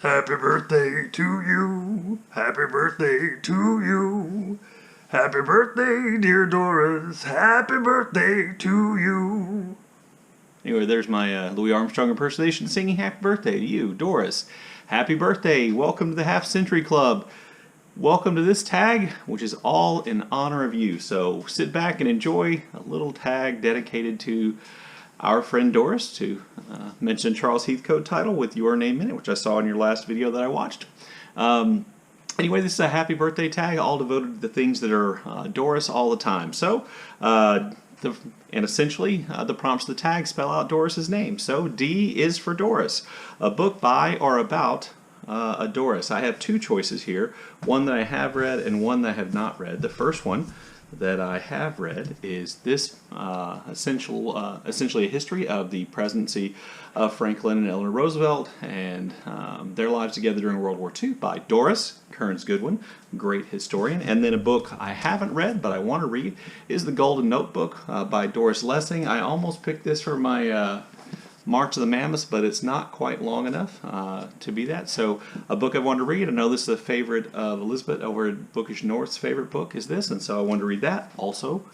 Happy birthday to you. Happy birthday to you. Happy birthday, dear Doris. Happy birthday to you. Anyway, there's my Louis Armstrong impersonation singing happy birthday to you, Doris. Happy birthday. Welcome to the Half Century Club. Welcome to this tag, which is all in honor of you. So sit back and enjoy a little tag dedicated to our friend Doris, to mention Charles Heathcote title with your name in it, which I saw in your last video that I watched. Anyway, this is a happy birthday tag, all devoted to the things that are Doris all the time. So, and essentially, the prompts of the tag spell out Doris's name. So, D is for Doris, a book by or about a Doris. I have two choices here, one that I have read and one that I have not read. The first one that I have read is this essentially a history of the presidency of Franklin and Eleanor Roosevelt and their lives together during World War II by Doris Kearns Goodwin, great historian. And then a book I haven't read but I want to read is The Golden Notebook by Doris Lessing. I almost picked this for my March of the Mammoths, but it's not quite long enough to be that. So a book I wanted to read. I know this is a favorite of Elizabeth over at Bookish North's favorite book is this, and so I wanted to read that. Also,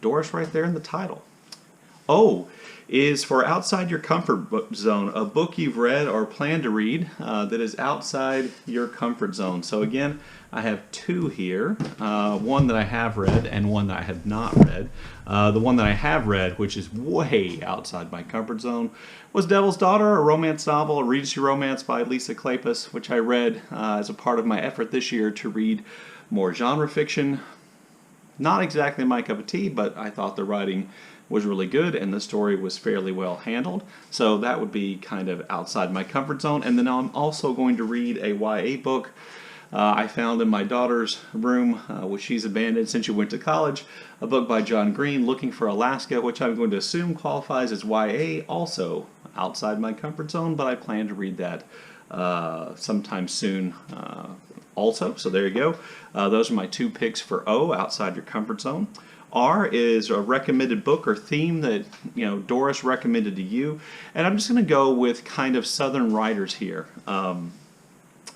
Doris right there in the title. O is for outside your comfort zone, a book you've read or plan to read that is outside your comfort zone. So again, I have two here, one that I have read and one that I have not read. The one that I have read, which is way outside my comfort zone, was Devil's Daughter, a romance novel, a Regency romance by Lisa Kleypas, which I read as a part of my effort this year to read more genre fiction. Not exactly my cup of tea, but I thought the writing was really good and the story was fairly well handled. So that would be kind of outside my comfort zone. And then I'm also going to read a YA book I found in my daughter's room, which she's abandoned since she went to college, a book by John Green, Looking for Alaska, which I'm going to assume qualifies as YA, also outside my comfort zone, but I plan to read that sometime soon also. So there you go. Those are my two picks for O, outside your comfort zone. R is a recommended book or theme that Doris recommended to you, and I'm just going to go with kind of Southern writers here,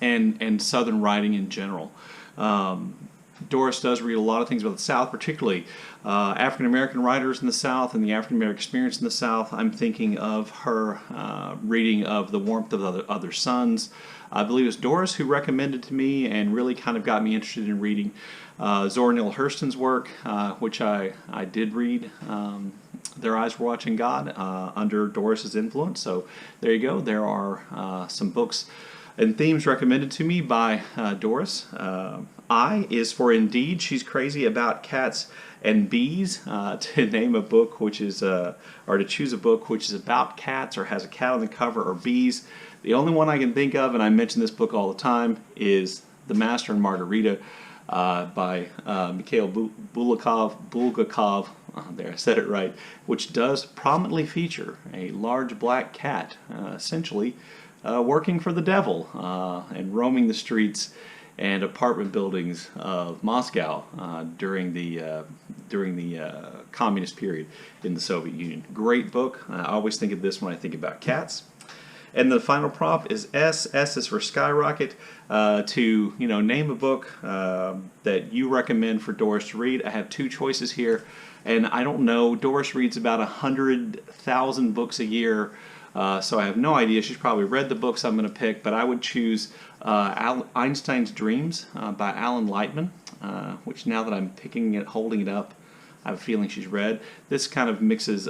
and Southern writing in general. Doris does read a lot of things about the South, particularly African American writers in the South and the African American experience in the South. I'm thinking of her reading of The Warmth of Other Suns. I believe it was Doris who recommended to me and really kind of got me interested in reading Zora Neale Hurston's work, which I did read. Their Eyes Were Watching God under Doris's influence. So there you go. There are some books and themes recommended to me by Doris. I is for Indeed. She's crazy about cats and bees. To name a book which is, or to choose a book which is about cats or has a cat on the cover or bees. The only one I can think of, and I mention this book all the time, is The Master and Margarita by Mikhail Bulgakov. There, I said it right, which does prominently feature a large black cat, essentially working for the devil and roaming the streets and apartment buildings of Moscow during the communist period in the Soviet Union. Great book. I always think of this when I think about cats. And the final prompt is S. S is for Skyrocket. To name a book that you recommend for Doris to read. I have two choices here, and I don't know. Doris reads about 100,000 books a year. So I have no idea. She's probably read the books I'm going to pick, but I would choose Einstein's Dreams by Alan Lightman, which now that I'm picking it, holding it up, I have a feeling she's read. This kind of mixes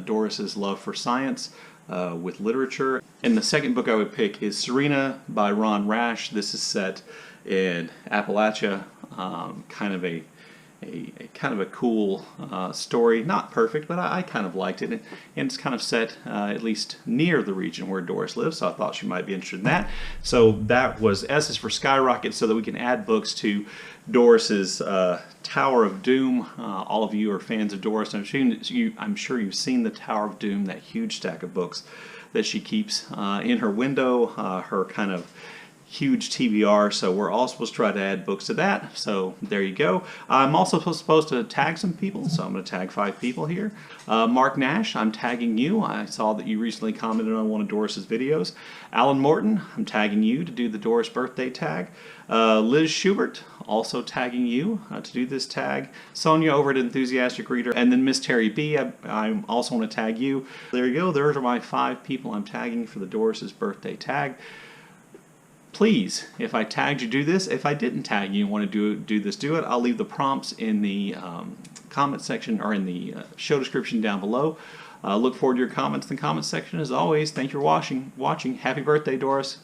Doris's love for science with literature. And the second book I would pick is Serena by Ron Rash. This is set in Appalachia, kind of a cool story. Not perfect, but I kind of liked it. And it's kind of set at least near the region where Doris lives, so I thought she might be interested in that. So that was S is for Skyrocket, so that we can add books to Doris's Tower of Doom. All of you are fans of Doris. I'm sure you've seen the Tower of Doom, that huge stack of books that she keeps in her window, her kind of huge TBR, so we're all supposed to try to add books to that. So there you go. I'm also supposed to tag some people, so I'm going to tag 5 people here. Mark Nash, I'm tagging you. I saw that you recently commented on one of Doris's videos. Alan Morton, I'm tagging you to do the Doris birthday tag. Liz Schubert, also tagging you to do this tag. Sonia over at Enthusiastic Reader, and then Miss Terry B, I also want to tag you. There you go. Those are my 5 people I'm tagging for the Doris's birthday tag. Please, if I tagged you, do this. If I didn't tag you and want to do this, do it. I'll leave the prompts in the comment section or in the show description down below. Look forward to your comments in the comment section. As always, thank you for watching. Happy birthday, Doris.